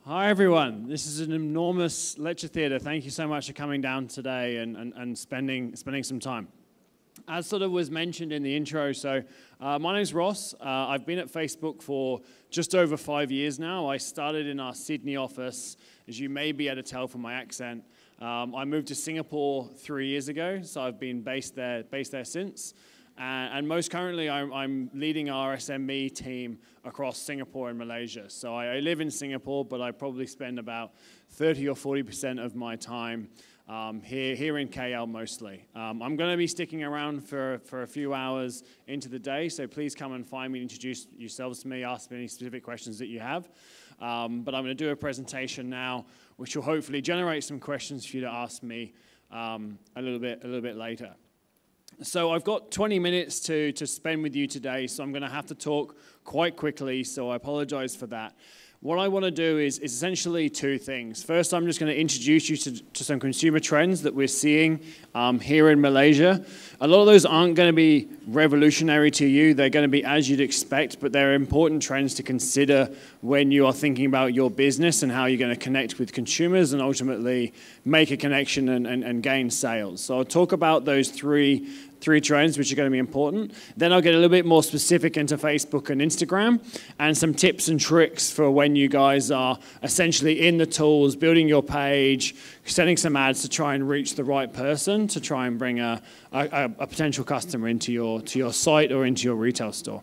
Hi everyone, this is an enormous lecture theatre. Thank you so much for coming down today and spending some time. As sort of was mentioned in the intro, my name's Ross. I've been at Facebook for just over 5 years now. I started in our Sydney office, as you may be able to tell from my accent. I moved to Singapore 3 years ago, so I've been based there since. And most currently, I'm leading our SME team across Singapore and Malaysia. So I live in Singapore, but I probably spend about 30 or 40% of my time here in KL mostly. I'm going to be sticking around for a few hours into the day, so please come and find me, introduce yourselves to me, ask me any specific questions that you have. But I'm going to do a presentation now, which will hopefully generate some questions for you to ask me a little bit later. So I've got 20 minutes to spend with you today, so I'm going to have to talk quite quickly, so I apologize for that. What I want to do is essentially two things. First, I'm just going to introduce you to some consumer trends that we're seeing here in Malaysia. A lot of those aren't going to be revolutionary to you. They're going to be as you'd expect, but they're important trends to consider when you are thinking about your business and how you're going to connect with consumers and ultimately make a connection and gain sales. So I'll talk about those three trends which are going to be important. Then I'll get a little bit more specific into Facebook and Instagram and some tips and tricks for when you guys are essentially in the tools, building your page, sending some ads to try and reach the right person to try and bring a potential customer into your site or into your retail store.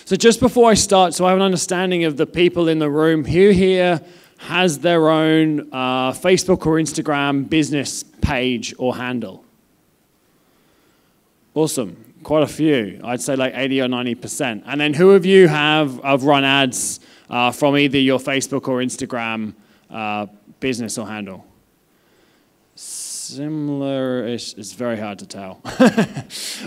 So just before I start, so I have an understanding of the people in the room, who here has their own Facebook or Instagram business page or handle? Awesome, quite a few. I'd say like 80 or 90%. And then who of you have run ads from either your Facebook or Instagram business or handle? Similar, it's very hard to tell.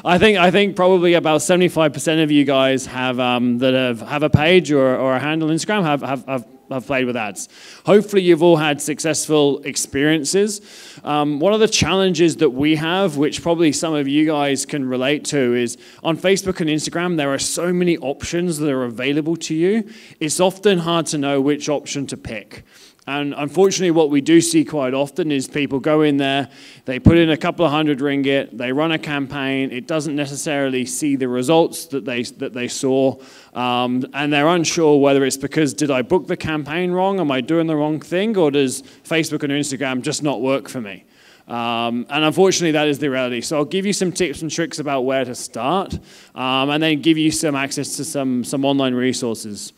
I think probably about 75% of you guys have that have a page or a handle on Instagram have played with ads. Hopefully you've all had successful experiences. One of the challenges that we have, which probably some of you guys can relate to, is on Facebook and Instagram, there are so many options that are available to you. It's often hard to know which option to pick. And unfortunately, what we do see quite often is people go in there, they put in a couple of hundred ringgit, they run a campaign, it doesn't necessarily see the results that they saw, and they're unsure whether it's because, did I book the campaign wrong, am I doing the wrong thing, or does Facebook and Instagram just not work for me? And unfortunately, that is the reality. So I'll give you some tips and tricks about where to start, and then give you some access to some online resources.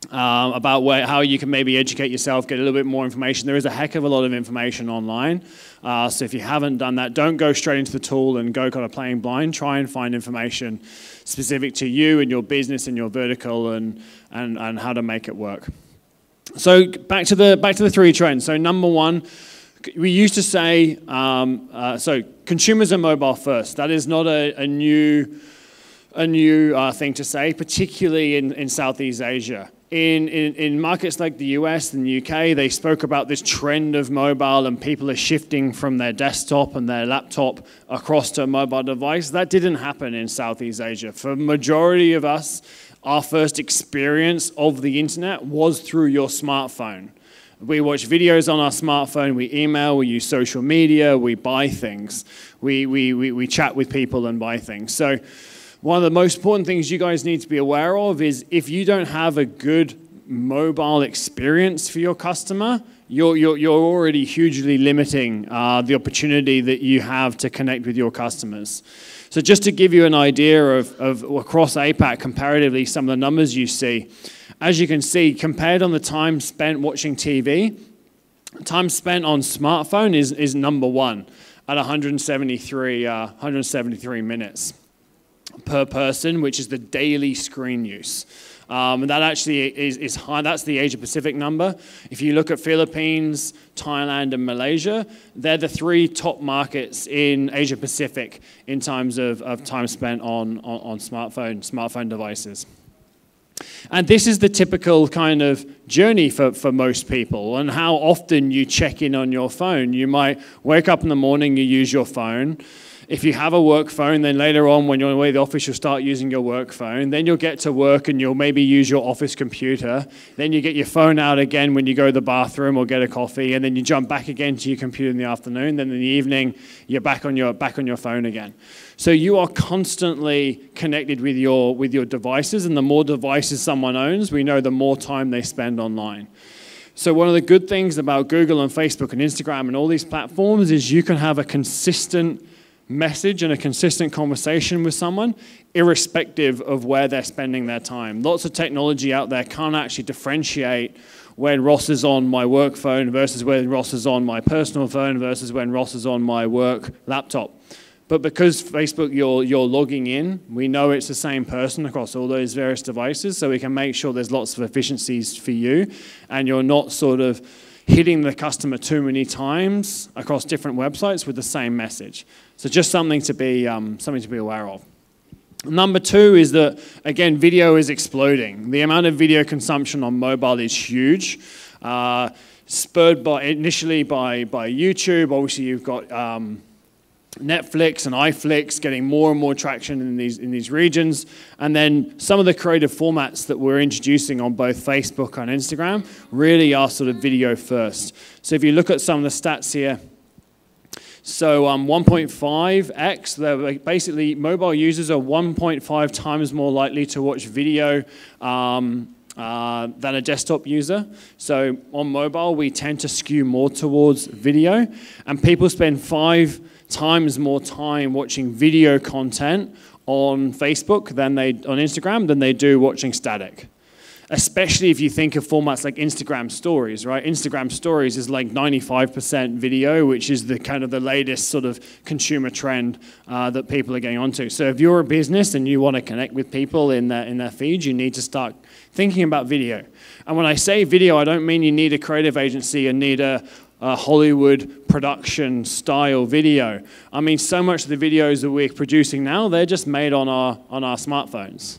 About how you can maybe educate yourself, get a little bit more information. There is a heck of a lot of information online. So if you haven't done that, don't go straight into the tool and go kind of playing blind. Try and find information specific to you and your business and your vertical and how to make it work. So back to the three trends. So number one, we used to say, so consumers are mobile first. That is not a new thing to say, particularly in Southeast Asia. In markets like the US and the UK, they spoke about this trend of mobile and people are shifting from their desktop and their laptop across to a mobile device. That didn't happen in Southeast Asia. For the majority of us, our first experience of the internet was through your smartphone. We watch videos on our smartphone, we email, we use social media, we buy things. We chat with people and buy things. So one of the most important things you guys need to be aware of is if you don't have a good mobile experience for your customer, you're already hugely limiting the opportunity that you have to connect with your customers. So just to give you an idea of across APAC, comparatively, some of the numbers you see, as you can see, compared on the time spent watching TV, time spent on smartphone is number one at 173 minutes per person, which is the daily screen use. And that actually is high. That's the Asia Pacific number. If you look at Philippines, Thailand, and Malaysia, they're the three top markets in Asia Pacific in terms of time spent on smartphone devices. And this is the typical kind of journey for most people and how often you check in on your phone. You might wake up in the morning, you use your phone. If you have a work phone, then later on when you're away to the office, you'll start using your work phone. Then you'll get to work and you'll maybe use your office computer. Then you get your phone out again when you go to the bathroom or get a coffee, and then you jump back again to your computer in the afternoon. Then in the evening, you're back on your phone again. So you are constantly connected with your devices, and the more devices someone owns, we know the more time they spend online. So one of the good things about Google and Facebook and Instagram and all these platforms is you can have a consistent message and a consistent conversation with someone, irrespective of where they're spending their time. Lots of technology out there can't actually differentiate when Ross is on my work phone versus when Ross is on my personal phone versus when Ross is on my work laptop. But because Facebook, you're logging in, we know it's the same person across all those various devices, so we can make sure there's lots of efficiencies for you, and you're not sort of hitting the customer too many times across different websites with the same message. So just something to be aware of. Number two is that, again, video is exploding. The amount of video consumption on mobile is huge, spurred initially by YouTube. Obviously, you've got Netflix and iFlix getting more and more traction in these regions, and then some of the creative formats that we're introducing on both Facebook and Instagram really are sort of video first. So if you look at some of the stats here, so 1.5x, basically mobile users are 1.5 times more likely to watch video than a desktop user. So on mobile, we tend to skew more towards video, and people spend 5 times more time watching video content on Facebook on Instagram than they do watching static. Especially if you think of formats like Instagram Stories, right? Instagram Stories is like 95% video, which is the kind of the latest sort of consumer trend that people are getting onto. So if you're a business and you want to connect with people in their feeds, you need to start thinking about video. And when I say video, I don't mean you need a creative agency and need a Hollywood production style video. I mean, so much of the videos that we're producing now, they're just made on our smartphones.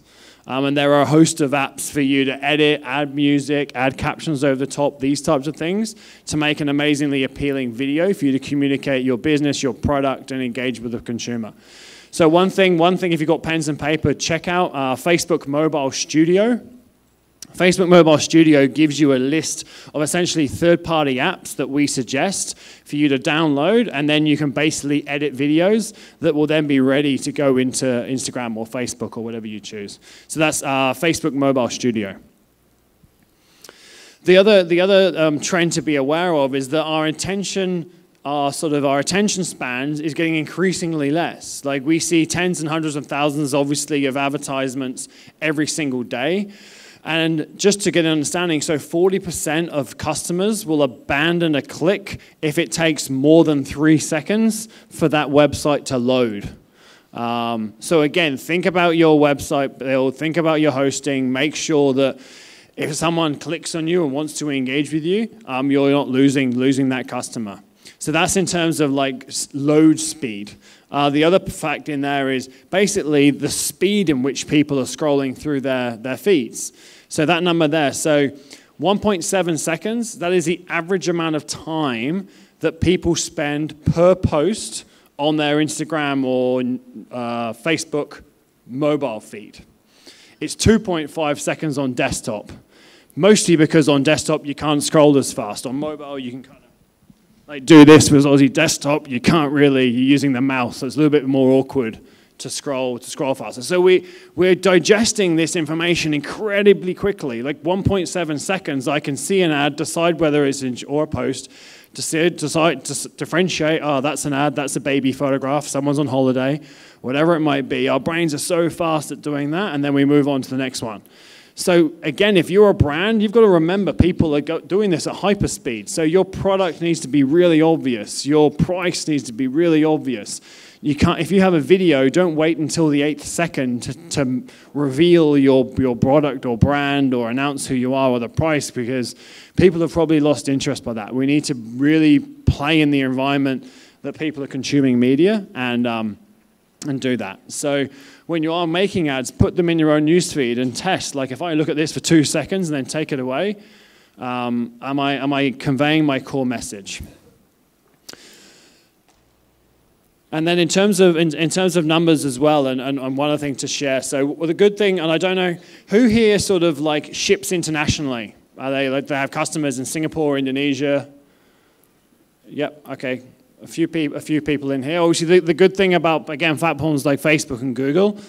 And there are a host of apps for you to edit, add music, add captions over the top, these types of things, to make an amazingly appealing video for you to communicate your business, your product, and engage with the consumer. So one thing, if you've got pens and paper, check out Facebook Mobile Studio. Facebook Mobile Studio gives you a list of essentially third-party apps that we suggest for you to download, and then you can basically edit videos that will then be ready to go into Instagram or Facebook or whatever you choose. So that's Facebook Mobile Studio. The other trend to be aware of is that our attention spans is getting increasingly less. Like, we see tens and hundreds of thousands, obviously, of advertisements every single day. And just to get an understanding, so 40% of customers will abandon a click if it takes more than 3 seconds for that website to load. So again, think about your website build, think about your hosting, make sure that if someone clicks on you and wants to engage with you, you're not losing that customer. So that's in terms of like load speed. The other fact in there is basically the speed in which people are scrolling through their feeds. So that number there, so 1.7 seconds, that is the average amount of time that people spend per post on their Instagram or Facebook mobile feed. It's 2.5 seconds on desktop, mostly because on desktop you can't scroll as fast. On mobile you can kind of like do this with Aussie desktop. You can't really, you're using the mouse, so it's a little bit more awkward to scroll faster. So we're digesting this information incredibly quickly. Like 1.7 seconds, I can see an ad, decide whether it's or a post, decide to differentiate, oh, that's an ad, that's a baby photograph, someone's on holiday, whatever it might be. Our brains are so fast at doing that, and then we move on to the next one. So again, if you're a brand, you've got to remember people are doing this at hyperspeed. So your product needs to be really obvious. Your price needs to be really obvious. You can't, if you have a video, don't wait until the 8th second to reveal your product or brand or announce who you are or the price, because people have probably lost interest by that. We need to really play in the environment that people are consuming media and do that. So when you are making ads, put them in your own newsfeed and test. Like, if I look at this for 2 seconds and then take it away, am I conveying my core message? And then in terms of numbers as well, and one other thing to share. So the good thing, and I don't know who here sort of like ships internationally. Are they like they have customers in Singapore, Indonesia? Yep. Okay. A few people in here. Obviously, the good thing about again platforms like Facebook and Google.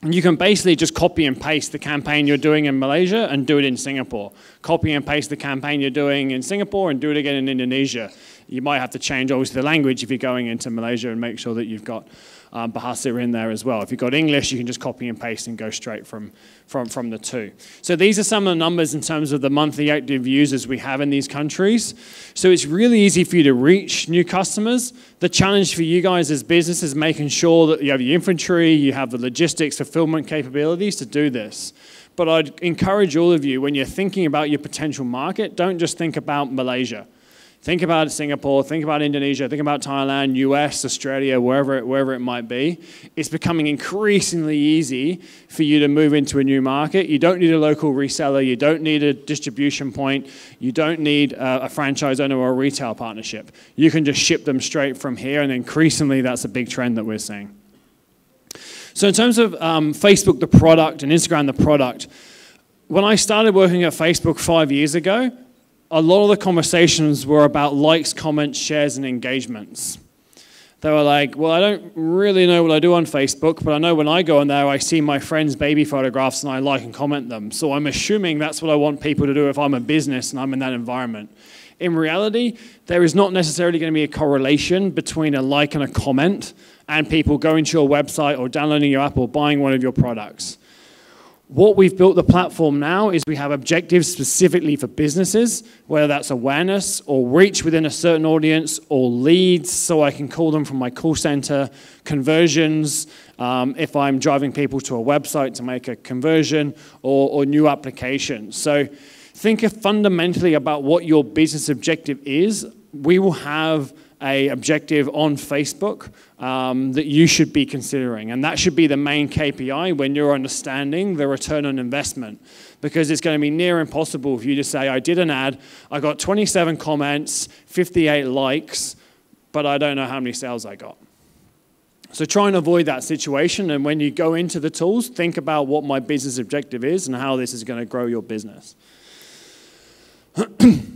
You can basically just copy and paste the campaign you're doing in Malaysia and do it in Singapore. Copy and paste the campaign you're doing in Singapore and do it again in Indonesia. You might have to change, obviously, the language if you're going into Malaysia and make sure that you've got Bahasa in there as well. If you've got English, you can just copy and paste and go straight from the two. So these are some of the numbers in terms of the monthly active users we have in these countries. So it's really easy for you to reach new customers. The challenge for you guys as business is making sure that you have the inventory, you have the logistics, fulfillment capabilities to do this. But I'd encourage all of you, when you're thinking about your potential market, don't just think about Malaysia. Think about Singapore, think about Indonesia, think about Thailand, US, Australia, wherever it might be. It's becoming increasingly easy for you to move into a new market. You don't need a local reseller. You don't need a distribution point. You don't need a franchise owner or a retail partnership. You can just ship them straight from here, and increasingly that's a big trend that we're seeing. So in terms of Facebook, the product, and Instagram, the product, when I started working at Facebook 5 years ago, a lot of the conversations were about likes, comments, shares, and engagements. They were like, well, I don't really know what I do on Facebook, but I know when I go on there, I see my friends' baby photographs and I like and comment them. So I'm assuming that's what I want people to do if I'm a business and I'm in that environment. In reality, there is not necessarily going to be a correlation between a like and a comment and people going to your website or downloading your app or buying one of your products. What we've built the platform now is we have objectives specifically for businesses, whether that's awareness or reach within a certain audience or leads, so I can call them from my call center, conversions, if I'm driving people to a website to make a conversion, or new applications. So think fundamentally about what your business objective is. We will have an objective on Facebook that you should be considering. And that should be the main KPI when you're understanding the return on investment. Because it's going to be near impossible for you to say, I did an ad, I got 27 comments, 58 likes, but I don't know how many sales I got. So try and avoid that situation. And when you go into the tools, think about what my business objective is and how this is going to grow your business.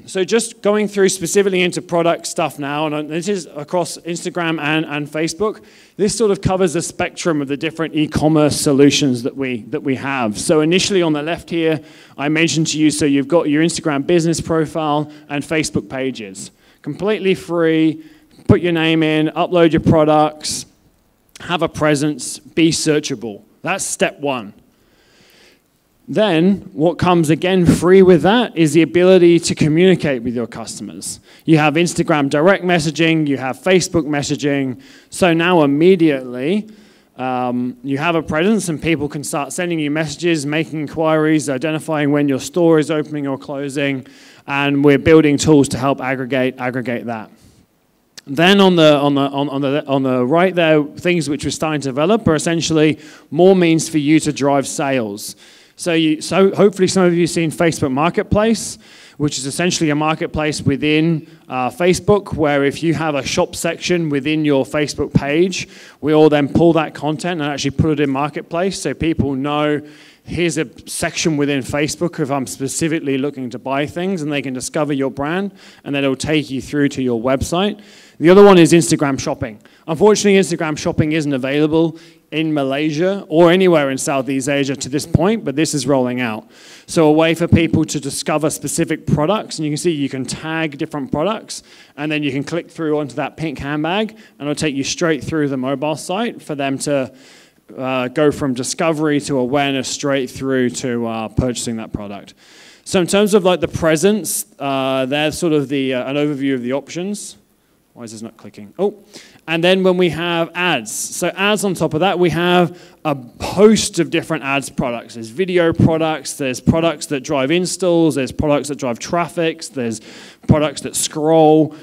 So just going through specifically into product stuff now, and this is across Instagram and Facebook. This sort of covers the spectrum of the different e-commerce solutions that we have. So initially on the left here, I mentioned to you, so you've got your Instagram business profile and Facebook pages. Completely free, put your name in, upload your products, have a presence, be searchable. That's step one. Then, what comes again free with that is the ability to communicate with your customers. You have Instagram direct messaging, you have Facebook messaging, so now immediately you have a presence and people can start sending you messages, making inquiries, identifying when your store is opening or closing, and we're building tools to help aggregate that. Then on the right there, things which we're starting to develop are essentially more means for you to drive sales. So hopefully some of you have seen Facebook Marketplace, which is essentially a marketplace within Facebook, where if you have a shop section within your Facebook page, we all then pull that content and actually put it in Marketplace so people know here's a section within Facebook if I'm specifically looking to buy things, and they can discover your brand, and then it'll take you through to your website. The other one is Instagram Shopping. Unfortunately, Instagram Shopping isn't available in Malaysia or anywhere in Southeast Asia to this point, but this is rolling out. So a way for people to discover specific products, and you can see you can tag different products, and then you can click through onto that pink handbag, and it'll take you straight through the mobile site for them to go from discovery to awareness straight through to purchasing that product. So in terms of like the presence, there's sort of an overview of the options. Why is this not clicking? Oh, and then when we have ads. So ads on top of that, we have a host of different ads products. There's video products, there's products that drive installs, there's products that drive traffic, there's products that scroll.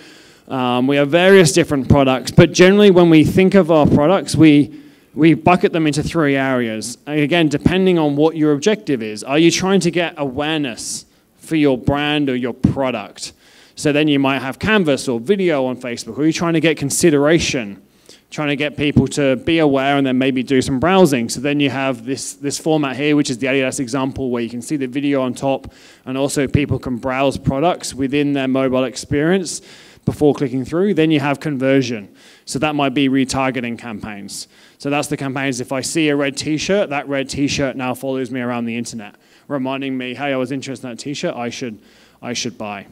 We have various different products, but generally when we think of our products, we bucket them into three areas. Again, depending on what your objective is. Are you trying to get awareness for your brand or your product? So then you might have Canvas or video on Facebook, or you're trying to get consideration, trying to get people to be aware and then maybe do some browsing. So then you have this format here, which is the Adidas example, where you can see the video on top, and also people can browse products within their mobile experience before clicking through. Then you have conversion. So that might be retargeting campaigns. So that's the campaigns. If I see a red t-shirt, that red t-shirt now follows me around the internet, reminding me, hey, I was interested in that t-shirt, I should buy.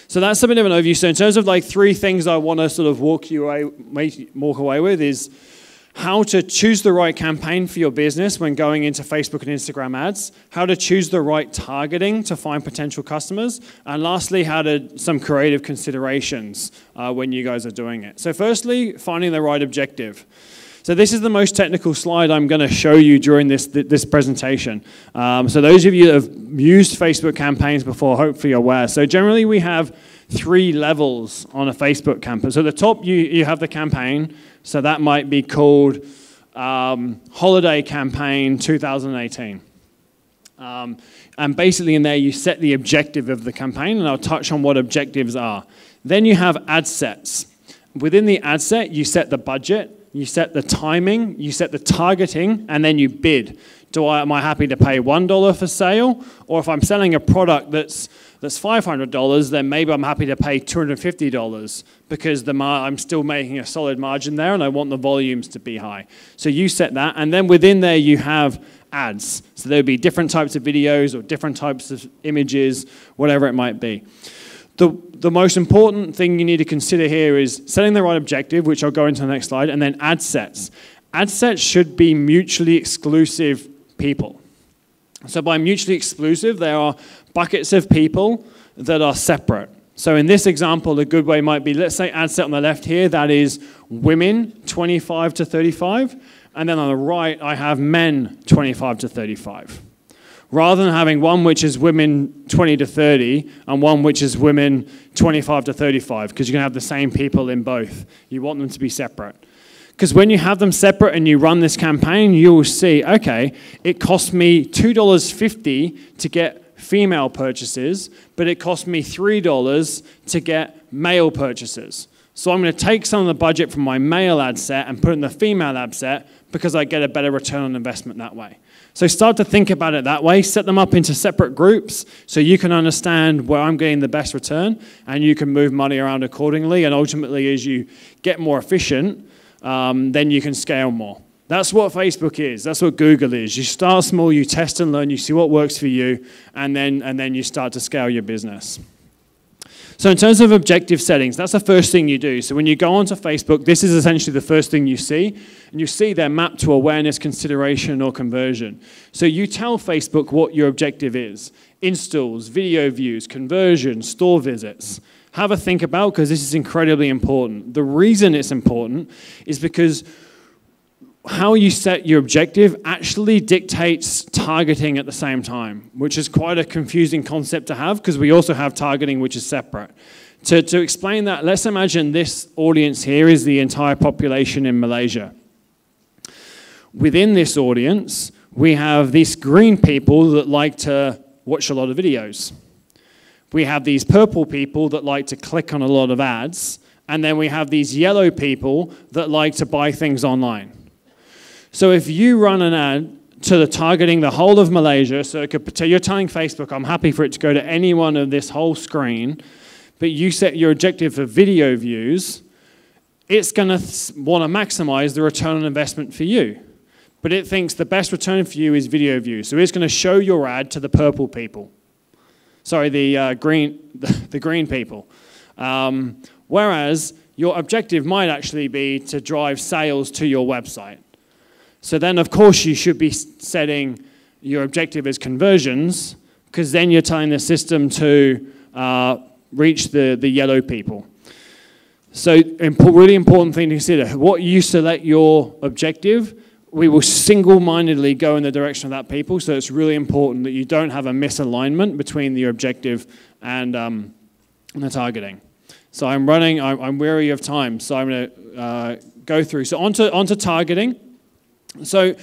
So that's a bit of an overview. So in terms of like 3 things I want to sort of walk away with is how to choose the right campaign for your business when going into Facebook and Instagram ads, how to choose the right targeting to find potential customers, and lastly, some creative considerations when you guys are doing it. So firstly, finding the right objective. So this is the most technical slide I'm going to show you during this presentation. So those of you that have used Facebook campaigns before, hopefully you're aware. So generally we have 3 levels on a Facebook campaign. So at the top you have the campaign. So that might be called Holiday Campaign 2018. And basically in there you set the objective of the campaign, and I'll touch on what objectives are. Then you have ad sets. Within the ad set you set the budget, you set the timing, you set the targeting, and then you bid. Am I happy to pay $1 for sale? Or if I'm selling a product that's $500, then maybe I'm happy to pay $250 because I'm still making a solid margin there and I want the volumes to be high. So you set that, and then within there you have ads. So there'll be different types of videos or different types of images, whatever it might be. The most important thing you need to consider here is setting the right objective, which I'll go into the next slide, and then ad sets. Ad sets should be mutually exclusive people. So by mutually exclusive, there are buckets of people that are separate. So in this example, a good way might be, let's say ad set on the left here, that is women 25 to 35, and then on the right, I have men 25 to 35. Rather than having one which is women 20 to 30 and one which is women 25 to 35, because you're going to have the same people in both. You want them to be separate. Because when you have them separate and you run this campaign, you will see, okay, it cost me $2.50 to get female purchases, but it cost me $3 to get male purchases. So I'm going to take some of the budget from my male ad set and put it in the female ad set because I get a better return on investment that way. So start to think about it that way. Set them up into separate groups so you can understand where I'm getting the best return, and you can move money around accordingly. And ultimately, as you get more efficient, then you can scale more. That's what Facebook is. That's what Google is. You start small, you test and learn, you see what works for you, and then you start to scale your business. So in terms of objective settings, that's the first thing you do. So when you go onto Facebook, this is essentially the first thing you see. And you see they're mapped to awareness, consideration, or conversion. So you tell Facebook what your objective is. Installs, video views, conversion, store visits. Have a think about, because this is incredibly important. The reason it's important is because how you set your objective actually dictates targeting at the same time, which is quite a confusing concept to have because we also have targeting which is separate. To explain that, let's imagine this audience here is the entire population in Malaysia. Within this audience, we have these green people that like to watch a lot of videos. We have these purple people that like to click on a lot of ads, and then we have these yellow people that like to buy things online. So if you run an ad targeting the whole of Malaysia, so you're telling Facebook, I'm happy for it to go to anyone of this whole screen, but you set your objective for video views, it's going to want to maximize the return on investment for you. But it thinks the best return for you is video views. So it's going to show your ad to the purple people. Sorry, the green people. Whereas your objective might actually be to drive sales to your website. So then, of course, you should be setting your objective as conversions, because then you're telling the system to reach the yellow people. So really important thing to consider. What you select your objective, we will single-mindedly go in the direction of that people. So it's really important that you don't have a misalignment between your objective and the targeting. So I'm weary of time, so I'm going to go through. So onto targeting. So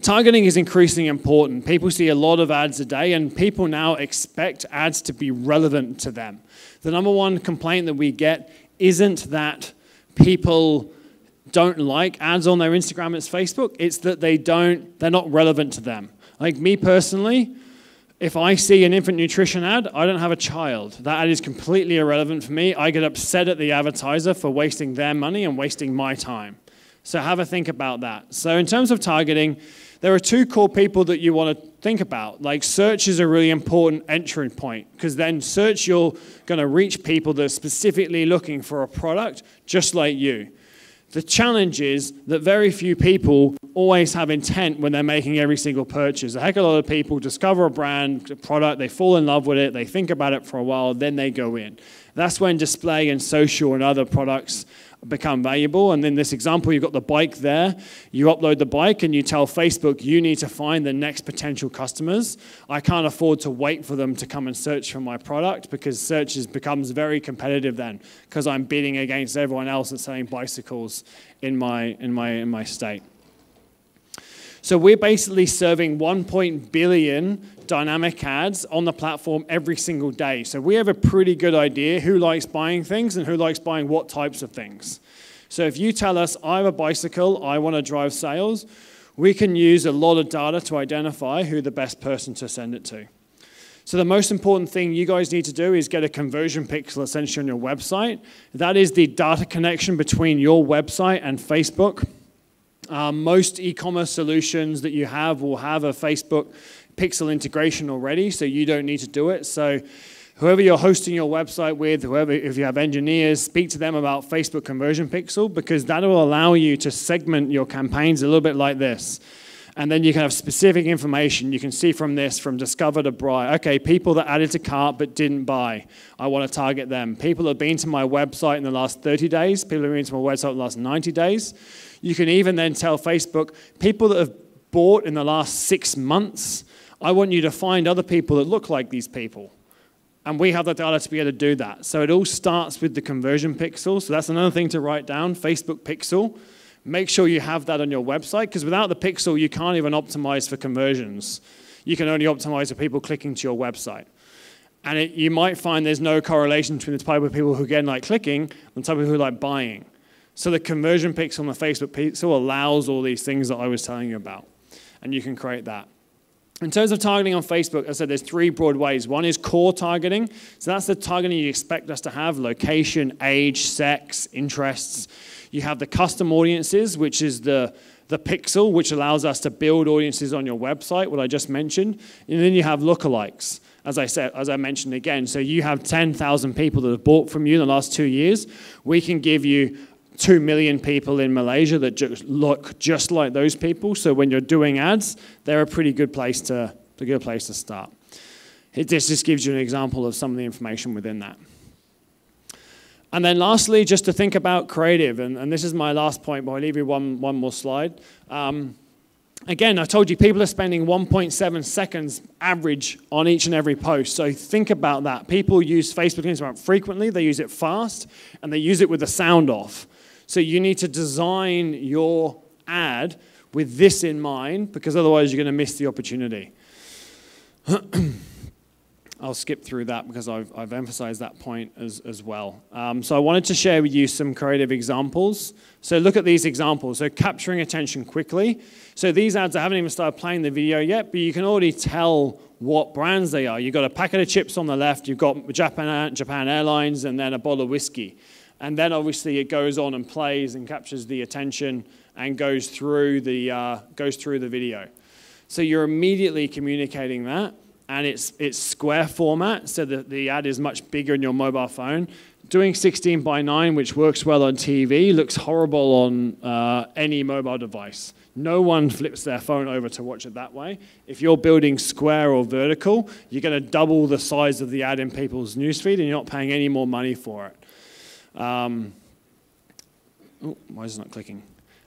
Targeting is increasingly important. People see a lot of ads a day, and people now expect ads to be relevant to them. The number one complaint that we get isn't that people don't like ads on their Instagram and Facebook. It's that they're not relevant to them. Like me personally, if I see an infant nutrition ad, I don't have a child. That ad is completely irrelevant for me. I get upset at the advertiser for wasting their money and wasting my time. So have a think about that. So in terms of targeting, there are two core people that you want to think about. Like search is a really important entry point, because then search, you're going to reach people that are specifically looking for a product just like you. The challenge is that very few people always have intent when they're making every single purchase. A heck of a lot of people discover a brand, a product, they fall in love with it, they think about it for a while, then they go in. That's when display and social and other products become valuable. And in this example, you've got the bike there. You upload the bike and you tell Facebook, you need to find the next potential customers. I can't afford to wait for them to come and search for my product, because search becomes very competitive then, because I'm bidding against everyone else that's selling bicycles in my state. So we're basically serving 1 billion dynamic ads on the platform every single day. So we have a pretty good idea who likes buying things and who likes buying what types of things. So if you tell us, I have a bicycle, I want to drive sales, we can use a lot of data to identify who the best person to send it to. So the most important thing you guys need to do is get a conversion pixel essentially on your website. That is the data connection between your website and Facebook. Most e-commerce solutions that you have will have a Facebook pixel integration already, so you don't need to do it. So whoever you're hosting your website with, if you have engineers, speak to them about Facebook conversion pixel, because that will allow you to segment your campaigns a little bit like this. And then you can have specific information. You can see from this, from discover to buy. Okay, people that added to cart but didn't buy, I want to target them. People that have been to my website in the last 30 days, people that have been to my website in the last 90 days. You can even then tell Facebook, people that have bought in the last 6 months, I want you to find other people that look like these people. And we have the data to be able to do that. So it all starts with the conversion pixel. So that's another thing to write down, Facebook pixel. Make sure you have that on your website, because without the pixel, you can't even optimize for conversions. You can only optimize for people clicking to your website. And you might find there's no correlation between the type of people who again like clicking and the type of people who like buying. So the conversion pixel and the Facebook pixel allows all these things that I was telling you about. And you can create that. In terms of targeting on Facebook, I said there's 3 broad ways. One is core targeting. So that's the targeting you expect us to have: location, age, sex, interests. You have the custom audiences, which is the pixel, which allows us to build audiences on your website, what I just mentioned. And then you have lookalikes, as I mentioned again. So you have 10,000 people that have bought from you in the last 2 years. We can give you 2 million people in Malaysia that just look just like those people. So when you're doing ads, they're a pretty good place to start. This just gives you an example of some of the information within that. And then lastly, just to think about creative, and this is my last point, but I'll leave you one more slide. Again, I told you people are spending 1.7 seconds average on each and every post. So think about that. People use Facebook and Instagram frequently, they use it fast, and they use it with the sound off. So you need to design your ad with this in mind, because otherwise you're going to miss the opportunity. I'll skip through that because I've emphasized that point as well. So I wanted to share with you some creative examples. So look at these examples. So capturing attention quickly. So these ads, I haven't even started playing the video yet, but you can already tell what brands they are. You've got a packet of chips on the left, you've got Japan Airlines, and then a bottle of whiskey. And then obviously it goes on and plays and captures the attention and goes through the video. So you're immediately communicating that. And it's square format, so that the ad is much bigger in your mobile phone. Doing 16:9, which works well on TV, looks horrible on any mobile device. No one flips their phone over to watch it that way. If you're building square or vertical, you're going to double the size of the ad in people's newsfeed, and you're not paying any more money for it. Why is it not clicking?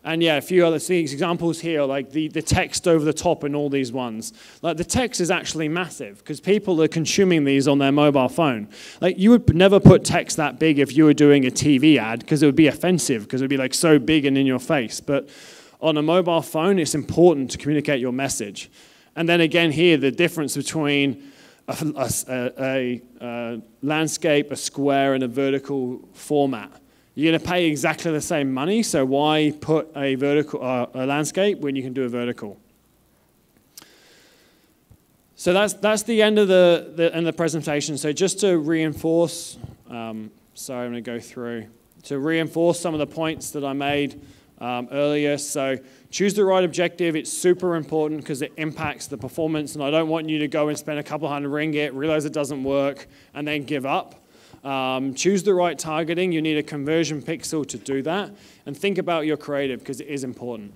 And yeah, a few other examples here, like the text over the top in all these ones. Like the text is actually massive because people are consuming these on their mobile phone. Like you would never put text that big if you were doing a TV ad because it would be offensive because it would be like so big and in your face. But On a mobile phone, it's important to communicate your message. And then again here, the difference between a landscape, a square, and a vertical format. You're going to pay exactly the same money, so why put a landscape when you can do a vertical? So that's the end of the presentation. So just to reinforce, sorry, I'm going to go through. To reinforce some of the points that I made earlier. So choose the right objective. It's super important because it impacts the performance, and I don't want you to go and spend a couple hundred ringgit, realize it doesn't work, and then give up. Choose the right targeting. You need a conversion pixel to do that. And think about your creative because it is important.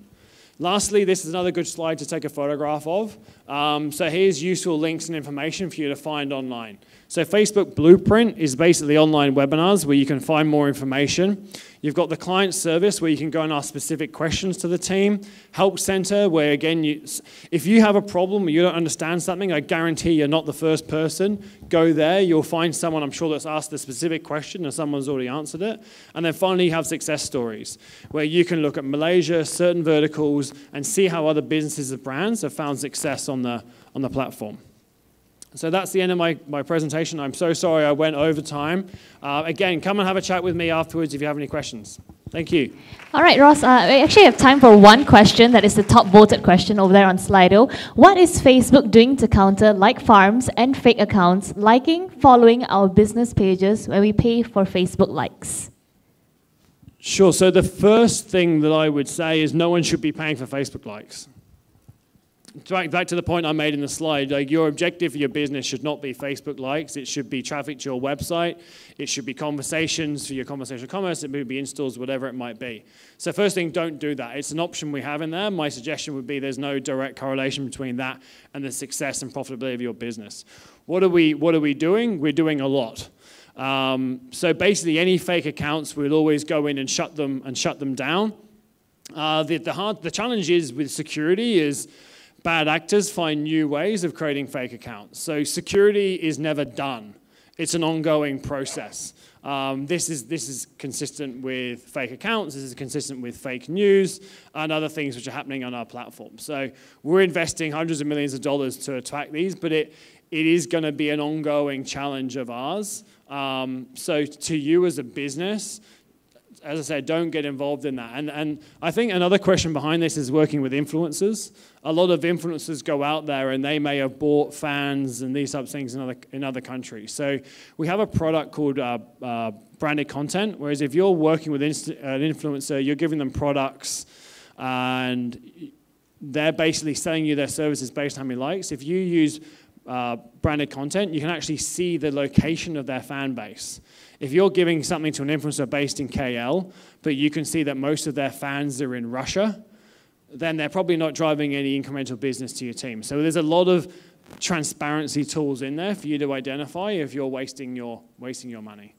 Lastly, this is another good slide to take a photograph of. So here's useful links and information for you to find online. So Facebook Blueprint is basically online webinars where you can find more information. You've got the client service where you can go and ask specific questions to the team. Help Center where, again, if you have a problem or you don't understand something, I guarantee you're not the first person. Go there. You'll find someone, I'm sure, that's asked a specific question and someone's already answered it. And then finally, you have success stories where you can look at Malaysia, certain verticals, and see how other businesses and brands have found success on the platform. So that's the end of my presentation. I'm so sorry I went over time. Again, come and have a chat with me afterwards if you have any questions. Thank you. All right, Ross, we actually have time for one question. That is the top voted question over there on Slido. What is Facebook doing to counter like farms and fake accounts liking, following our business pages when we pay for Facebook likes? Sure. So the first thing that I would say is no one should be paying for Facebook likes. Back to the point I made in the slide, like your objective for your business should not be Facebook likes. It should be traffic to your website. It should be conversations for your conversational commerce. It may be installs, whatever it might be. So first thing, don't do that. It's an option we have in there. My suggestion would be there's no direct correlation between that and the success and profitability of your business. What are we doing? We're doing a lot. So basically, any fake accounts, we'll always go in and shut them down. The challenge is with security is bad actors find new ways of creating fake accounts. So security is never done. It's an ongoing process. This is consistent with fake accounts. This is consistent with fake news and other things which are happening on our platform. So we're investing hundreds of millions of dollars to attack these, but it is going to be an ongoing challenge of ours. So to you as a business, as I said, don't get involved in that. And I think another question behind this is working with influencers. A lot of influencers go out there and they may have bought fans and these types of things in other countries. So we have a product called branded content, whereas if you're working with an influencer, you're giving them products and they're basically selling you their services based on how many likes. If you use branded content, you can actually see the location of their fan base. If you're giving something to an influencer based in KL, but you can see that most of their fans are in Russia, then they're probably not driving any incremental business to your team. So there's a lot of transparency tools in there for you to identify if you're wasting your money.